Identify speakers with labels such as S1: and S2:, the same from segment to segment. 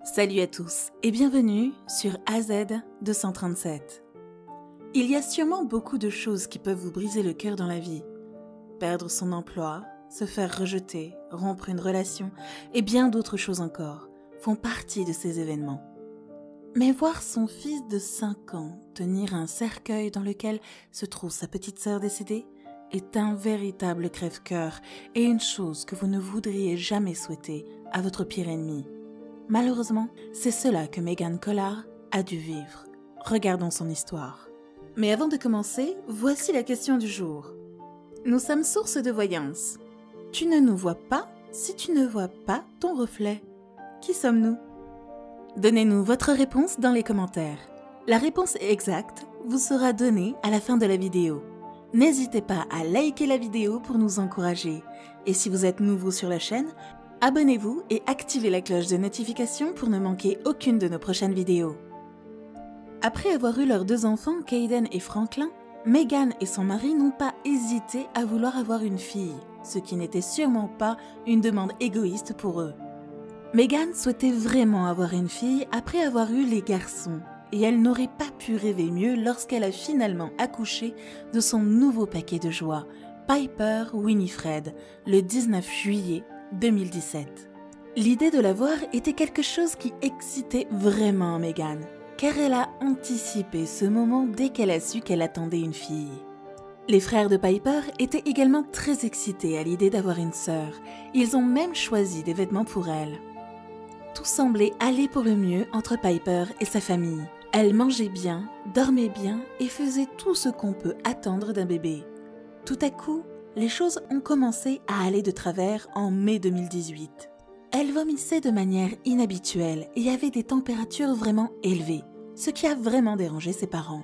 S1: Salut à tous et bienvenue sur AZ 237. Il y a sûrement beaucoup de choses qui peuvent vous briser le cœur dans la vie. Perdre son emploi, se faire rejeter, rompre une relation et bien d'autres choses encore font partie de ces événements. Mais voir son fils de 5 ans tenir un cercueil dans lequel se trouve sa petite sœur décédée est un véritable crève-cœur et une chose que vous ne voudriez jamais souhaiter à votre pire ennemi. Malheureusement, c'est cela que Megan Collard a dû vivre. Regardons son histoire. Mais avant de commencer, voici la question du jour. Nous sommes source de voyance. Tu ne nous vois pas si tu ne vois pas ton reflet. Qui sommes-nous? Donnez-nous votre réponse dans les commentaires. La réponse exacte vous sera donnée à la fin de la vidéo. N'hésitez pas à liker la vidéo pour nous encourager. Et si vous êtes nouveau sur la chaîne, abonnez-vous et activez la cloche de notification pour ne manquer aucune de nos prochaines vidéos. Après avoir eu leurs 2 enfants, Caden et Franklin, Megan et son mari n'ont pas hésité à vouloir avoir une fille, ce qui n'était sûrement pas une demande égoïste pour eux. Megan souhaitait vraiment avoir une fille après avoir eu les garçons, et elle n'aurait pas pu rêver mieux lorsqu'elle a finalement accouché de son nouveau paquet de joie, Piper Winifred, le 19 juillet 2017. L'idée de l'avoir était quelque chose qui excitait vraiment Megan, car elle a anticipé ce moment dès qu'elle a su qu'elle attendait une fille. Les frères de Piper étaient également très excités à l'idée d'avoir une sœur. Ils ont même choisi des vêtements pour elle. Tout semblait aller pour le mieux entre Piper et sa famille. Elle mangeait bien, dormait bien et faisait tout ce qu'on peut attendre d'un bébé. Tout à coup, les choses ont commencé à aller de travers en mai 2018. Elle vomissait de manière inhabituelle et avait des températures vraiment élevées, ce qui a vraiment dérangé ses parents.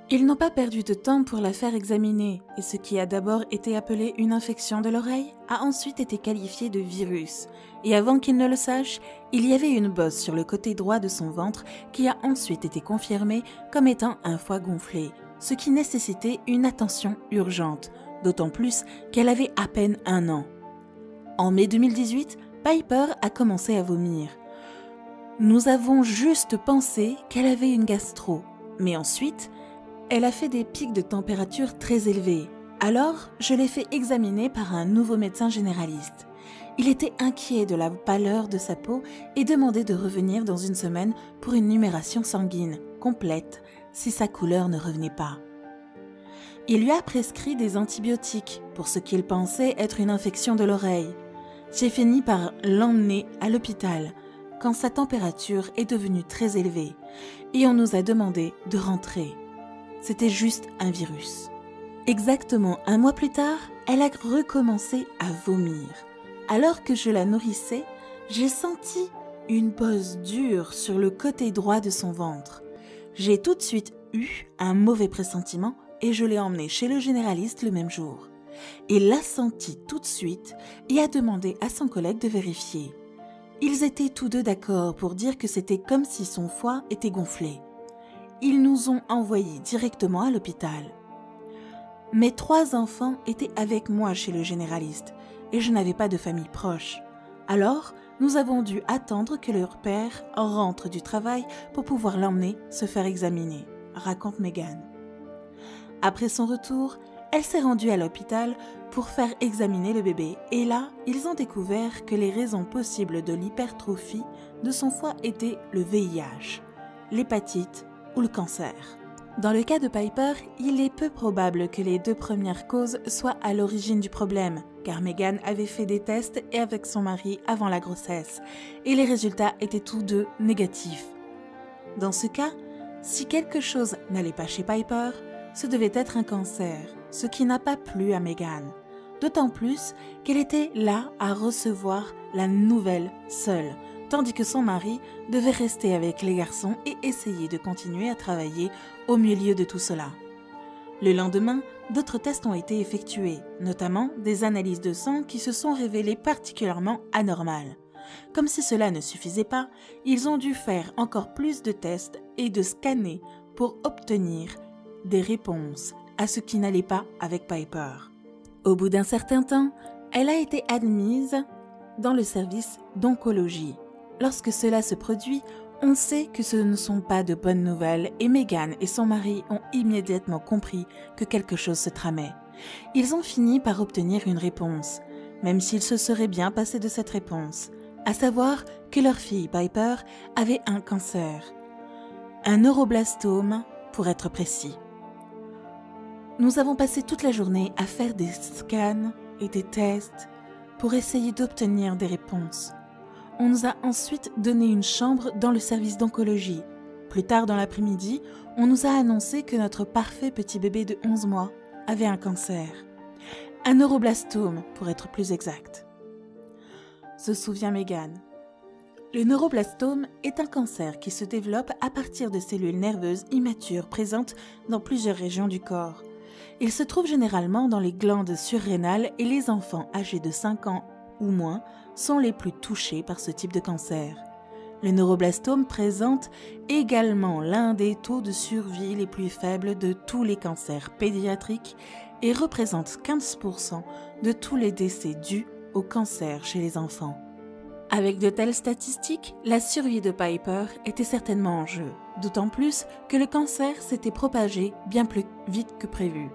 S1: Ils n'ont pas perdu de temps pour la faire examiner et ce qui a d'abord été appelé une infection de l'oreille a ensuite été qualifié de virus. Et avant qu'ils ne le sachent, il y avait une bosse sur le côté droit de son ventre qui a ensuite été confirmée comme étant un foie gonflé, ce qui nécessitait une attention urgente, d'autant plus qu'elle avait à peine 1 an. En mai 2018, Piper a commencé à vomir. Nous avons juste pensé qu'elle avait une gastro, mais ensuite, elle a fait des pics de température très élevés. Alors, je l'ai fait examiner par un nouveau médecin généraliste. Il était inquiet de la pâleur de sa peau et demandait de revenir dans 1 semaine pour une numération sanguine complète si sa couleur ne revenait pas. Il lui a prescrit des antibiotiques pour ce qu'il pensait être une infection de l'oreille. J'ai fini par l'emmener à l'hôpital quand sa température est devenue très élevée et on nous a demandé de rentrer. C'était juste un virus. Exactement 1 mois plus tard, elle a recommencé à vomir. Alors que je la nourrissais, j'ai senti une bosse dure sur le côté droit de son ventre. J'ai tout de suite eu un mauvais pressentiment et je l'ai emmenée chez le généraliste le même jour. Il l'a senti tout de suite et a demandé à son collègue de vérifier. Ils étaient tous deux d'accord pour dire que c'était comme si son foie était gonflé. Ils nous ont envoyés directement à l'hôpital. Mes 3 enfants étaient avec moi chez le généraliste et je n'avais pas de famille proche. Alors, nous avons dû attendre que leur père rentre du travail pour pouvoir l'emmener se faire examiner, raconte Megan. Après son retour, elle s'est rendue à l'hôpital pour faire examiner le bébé et là, ils ont découvert que les raisons possibles de l'hypertrophie de son foie étaient le VIH, l'hépatite ou le cancer. Dans le cas de Piper, il est peu probable que les 2 premières causes soient à l'origine du problème, car Megan avait fait des tests et avec son mari avant la grossesse, et les résultats étaient tous 2 négatifs. Dans ce cas, si quelque chose n'allait pas chez Piper, ce devait être un cancer, ce qui n'a pas plu à Megan, d'autant plus qu'elle était là à recevoir la nouvelle seule, tandis que son mari devait rester avec les garçons et essayer de continuer à travailler au milieu de tout cela. Le lendemain, d'autres tests ont été effectués, notamment des analyses de sang qui se sont révélées particulièrement anormales. Comme si cela ne suffisait pas, ils ont dû faire encore plus de tests et de scanner pour obtenir des réponses à ce qui n'allait pas avec Piper. Au bout d'un certain temps, elle a été admise dans le service d'oncologie. lorsque cela se produit, on sait que ce ne sont pas de bonnes nouvelles et Meghan et son mari ont immédiatement compris que quelque chose se tramait. Ils ont fini par obtenir une réponse, même s'ils se seraient bien passés de cette réponse, à savoir que leur fille Piper avait un cancer, un neuroblastome pour être précis. Nous avons passé toute la journée à faire des scans et des tests pour essayer d'obtenir des réponses. On nous a ensuite donné une chambre dans le service d'oncologie. Plus tard dans l'après-midi, on nous a annoncé que notre parfait petit bébé de 11 mois avait un cancer. Un neuroblastome, pour être plus exact. Se souvient Meghan. Le neuroblastome est un cancer qui se développe à partir de cellules nerveuses immatures présentes dans plusieurs régions du corps. Il se trouve généralement dans les glandes surrénales et les enfants âgés de 5 ans ou moins sont les plus touchés par ce type de cancer. Le neuroblastome présente également l'un des taux de survie les plus faibles de tous les cancers pédiatriques et représente 15% de tous les décès dus au cancer chez les enfants. Avec de telles statistiques, la survie de Piper était certainement en jeu, d'autant plus que le cancer s'était propagé bien plus vite que prévu.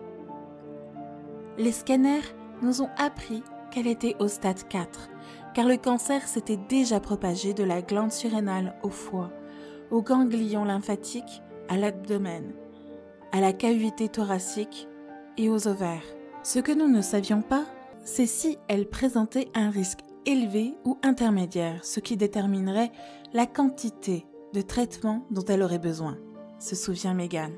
S1: Les scanners nous ont appris qu'elle était au stade 4, car le cancer s'était déjà propagé de la glande surrénale au foie, au ganglion lymphatique, à l'abdomen, à la cavité thoracique et aux ovaires. Ce que nous ne savions pas, c'est si elle présentait un risque élevé ou intermédiaire, ce qui déterminerait la quantité de traitement dont elle aurait besoin, se souvient Meghan.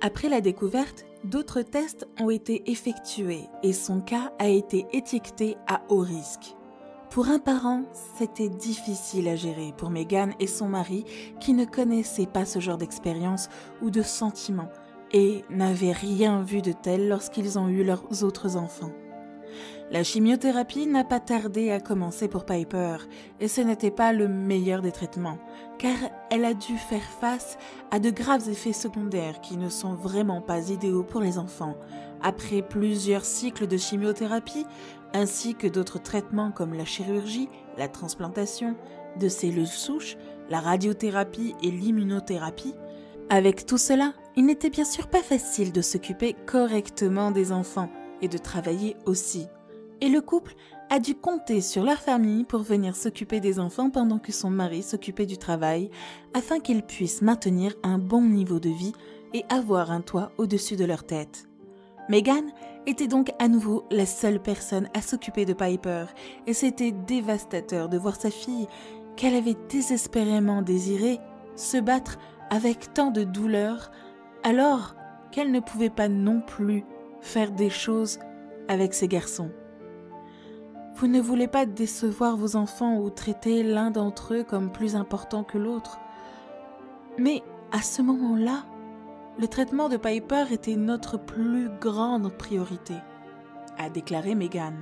S1: Après la découverte, d'autres tests ont été effectués et son cas a été étiqueté à haut risque. Pour un parent, c'était difficile à gérer pour Meghan et son mari qui ne connaissaient pas ce genre d'expérience ou de sentiments et n'avaient rien vu de tel lorsqu'ils ont eu leurs autres enfants. La chimiothérapie n'a pas tardé à commencer pour Piper et ce n'était pas le meilleur des traitements car elle a dû faire face à de graves effets secondaires qui ne sont vraiment pas idéaux pour les enfants. Après plusieurs cycles de chimiothérapie ainsi que d'autres traitements comme la chirurgie, la transplantation de cellules souches, la radiothérapie et l'immunothérapie, avec tout cela, il n'était bien sûr pas facile de s'occuper correctement des enfants et de travailler aussi. Et le couple a dû compter sur leur famille pour venir s'occuper des enfants pendant que son mari s'occupait du travail, afin qu'ils puissent maintenir un bon niveau de vie et avoir un toit au-dessus de leur tête. Meghan était donc à nouveau la seule personne à s'occuper de Piper, et c'était dévastateur de voir sa fille, qu'elle avait désespérément désiré, se battre avec tant de douleur, alors qu'elle ne pouvait pas non plus faire des choses avec ses garçons. Vous ne voulez pas décevoir vos enfants ou traiter l'un d'entre eux comme plus important que l'autre. Mais à ce moment-là, le traitement de Piper était notre plus grande priorité, a déclaré Meghan.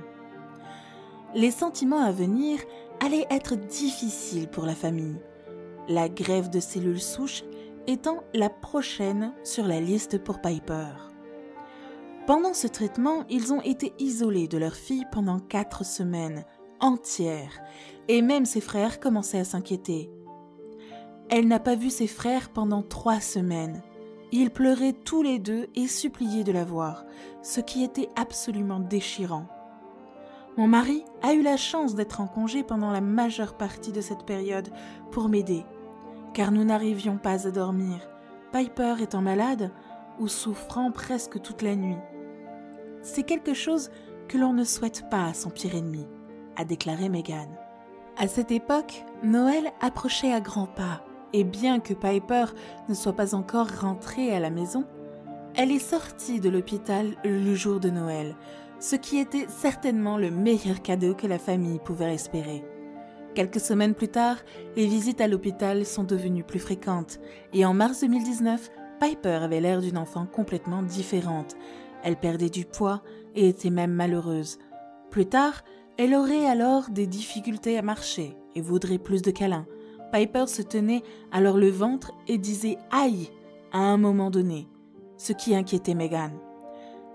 S1: Les sentiments à venir allaient être difficiles pour la famille, la greffe de cellules souches étant la prochaine sur la liste pour Piper. Pendant ce traitement, ils ont été isolés de leur fille pendant 4 semaines entières, et même ses frères commençaient à s'inquiéter. Elle n'a pas vu ses frères pendant 3 semaines. Ils pleuraient tous les deux et suppliaient de la voir, ce qui était absolument déchirant. Mon mari a eu la chance d'être en congé pendant la majeure partie de cette période pour m'aider, car nous n'arrivions pas à dormir, Piper étant malade ou souffrant presque toute la nuit. C'est quelque chose que l'on ne souhaite pas à son pire ennemi, a déclaré Meghan. À cette époque, Noël approchait à grands pas, et bien que Piper ne soit pas encore rentrée à la maison, elle est sortie de l'hôpital le jour de Noël, ce qui était certainement le meilleur cadeau que la famille pouvait espérer. Quelques semaines plus tard, les visites à l'hôpital sont devenues plus fréquentes, et en mars 2019, Piper avait l'air d'une enfant complètement différente. Elle perdait du poids et était même malheureuse. Plus tard, elle aurait alors des difficultés à marcher et voudrait plus de câlins. Piper se tenait alors le ventre et disait « aïe » à un moment donné, ce qui inquiétait Meghan.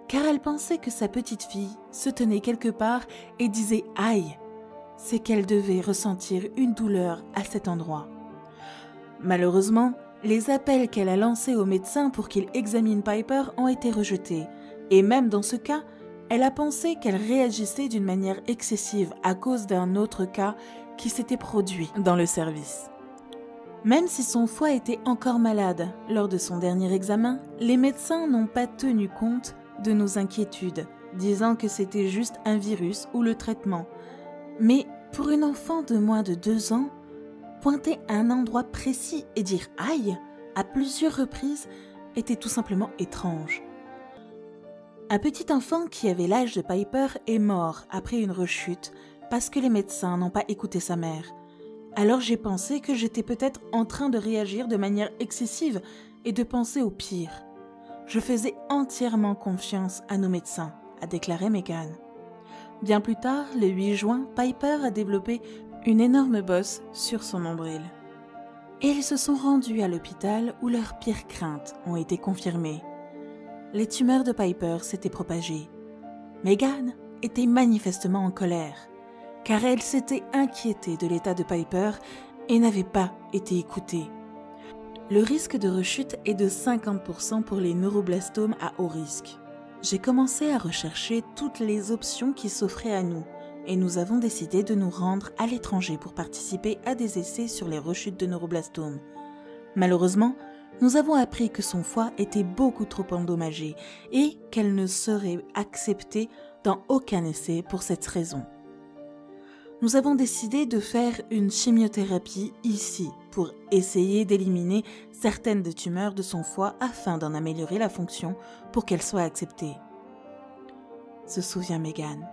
S1: Car elle pensait que sa petite fille se tenait quelque part et disait « aïe ». c'est qu'elle devait ressentir une douleur à cet endroit. Malheureusement, les appels qu'elle a lancés au médecin pour qu'il examine Piper ont été rejetés, et même dans ce cas, elle a pensé qu'elle réagissait d'une manière excessive à cause d'un autre cas qui s'était produit dans le service. Même si son foie était encore malade lors de son dernier examen, les médecins n'ont pas tenu compte de nos inquiétudes, disant que c'était juste un virus ou le traitement. Mais pour une enfant de moins de 2 ans, pointer un endroit précis et dire « aïe » à plusieurs reprises était tout simplement étrange. Un petit enfant qui avait l'âge de Piper est mort après une rechute parce que les médecins n'ont pas écouté sa mère. Alors j'ai pensé que j'étais peut-être en train de réagir de manière excessive et de penser au pire. Je faisais entièrement confiance à nos médecins, a déclaré Megan. Bien plus tard, le 8 juin, Piper a développé une énorme bosse sur son nombril. Et ils se sont rendus à l'hôpital où leurs pires craintes ont été confirmées. Les tumeurs de Piper s'étaient propagées. Megan était manifestement en colère, car elle s'était inquiétée de l'état de Piper et n'avait pas été écoutée. Le risque de rechute est de 50% pour les neuroblastomes à haut risque. J'ai commencé à rechercher toutes les options qui s'offraient à nous et nous avons décidé de nous rendre à l'étranger pour participer à des essais sur les rechutes de neuroblastomes. Malheureusement, nous avons appris que son foie était beaucoup trop endommagé et qu'elle ne serait acceptée dans aucun essai pour cette raison. Nous avons décidé de faire une chimiothérapie ici pour essayer d'éliminer certaines des tumeurs de son foie afin d'en améliorer la fonction pour qu'elle soit acceptée. Se souvient Megan.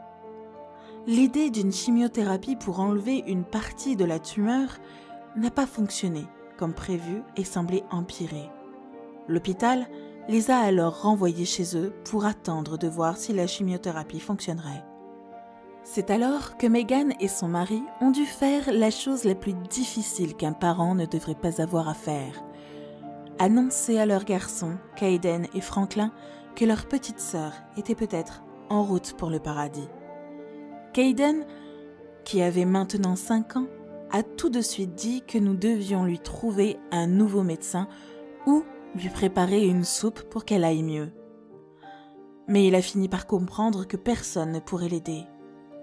S1: L'idée d'une chimiothérapie pour enlever une partie de la tumeur n'a pas fonctionné comme prévu et semblait empirer. L'hôpital les a alors renvoyés chez eux pour attendre de voir si la chimiothérapie fonctionnerait. C'est alors que Megan et son mari ont dû faire la chose la plus difficile qu'un parent ne devrait pas avoir à faire. Annoncer à leurs garçons, Caden et Franklin, que leur petite sœur était peut-être en route pour le paradis. Caden, qui avait maintenant 5 ans, a tout de suite dit que nous devions lui trouver un nouveau médecin ou lui préparer une soupe pour qu'elle aille mieux. Mais il a fini par comprendre que personne ne pourrait l'aider.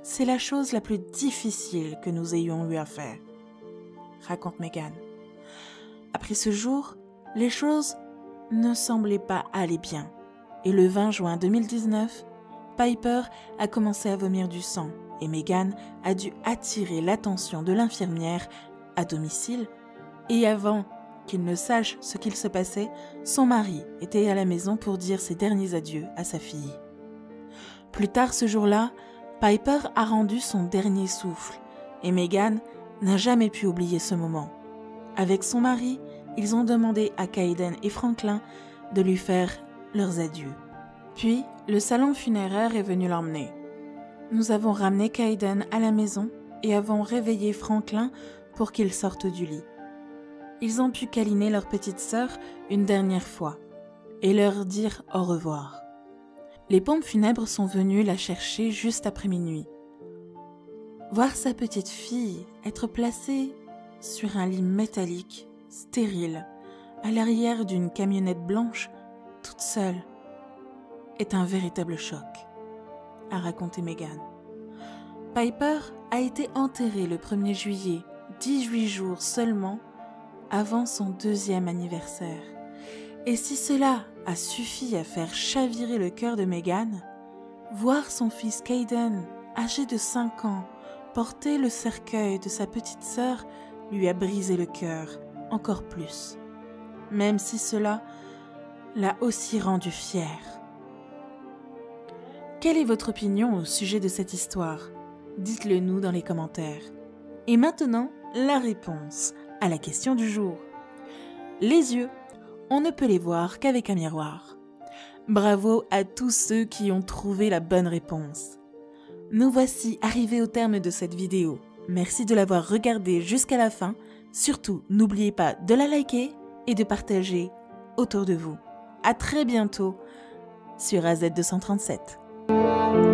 S1: C'est la chose la plus difficile que nous ayons eu à faire, raconte Megan. Après ce jour, les choses ne semblaient pas aller bien. Et le 20 juin 2019, Piper a commencé à vomir du sang et Megan a dû attirer l'attention de l'infirmière à domicile. Et avant qu'il ne sache ce qu'il se passait, son mari était à la maison pour dire ses derniers adieux à sa fille. Plus tard ce jour-là, Piper a rendu son dernier souffle et Megan n'a jamais pu oublier ce moment. Avec son mari, ils ont demandé à Caden et Franklin de lui faire leurs adieux. Puis, le salon funéraire est venu l'emmener. Nous avons ramené Caden à la maison et avons réveillé Franklin pour qu'il sorte du lit. Ils ont pu câliner leur petite sœur une dernière fois et leur dire au revoir. Les pompes funèbres sont venues la chercher juste après minuit. Voir sa petite fille être placée sur un lit métallique, stérile, à l'arrière d'une camionnette blanche, toute seule, est un véritable choc, a raconté Megan. Piper a été enterrée le 1er juillet, 18 jours seulement avant son 2e anniversaire. Et si cela a suffi à faire chavirer le cœur de Megan, voir son fils Caden, âgé de 5 ans, porter le cercueil de sa petite sœur lui a brisé le cœur encore plus, même si cela l'a aussi rendu fière. Quelle est votre opinion au sujet de cette histoire? Dites-le nous dans les commentaires. Et maintenant, la réponse à la question du jour. Les yeux, on ne peut les voir qu'avec un miroir. Bravo à tous ceux qui ont trouvé la bonne réponse. Nous voici arrivés au terme de cette vidéo. Merci de l'avoir regardée jusqu'à la fin. Surtout, n'oubliez pas de la liker et de partager autour de vous. À très bientôt sur AZ237.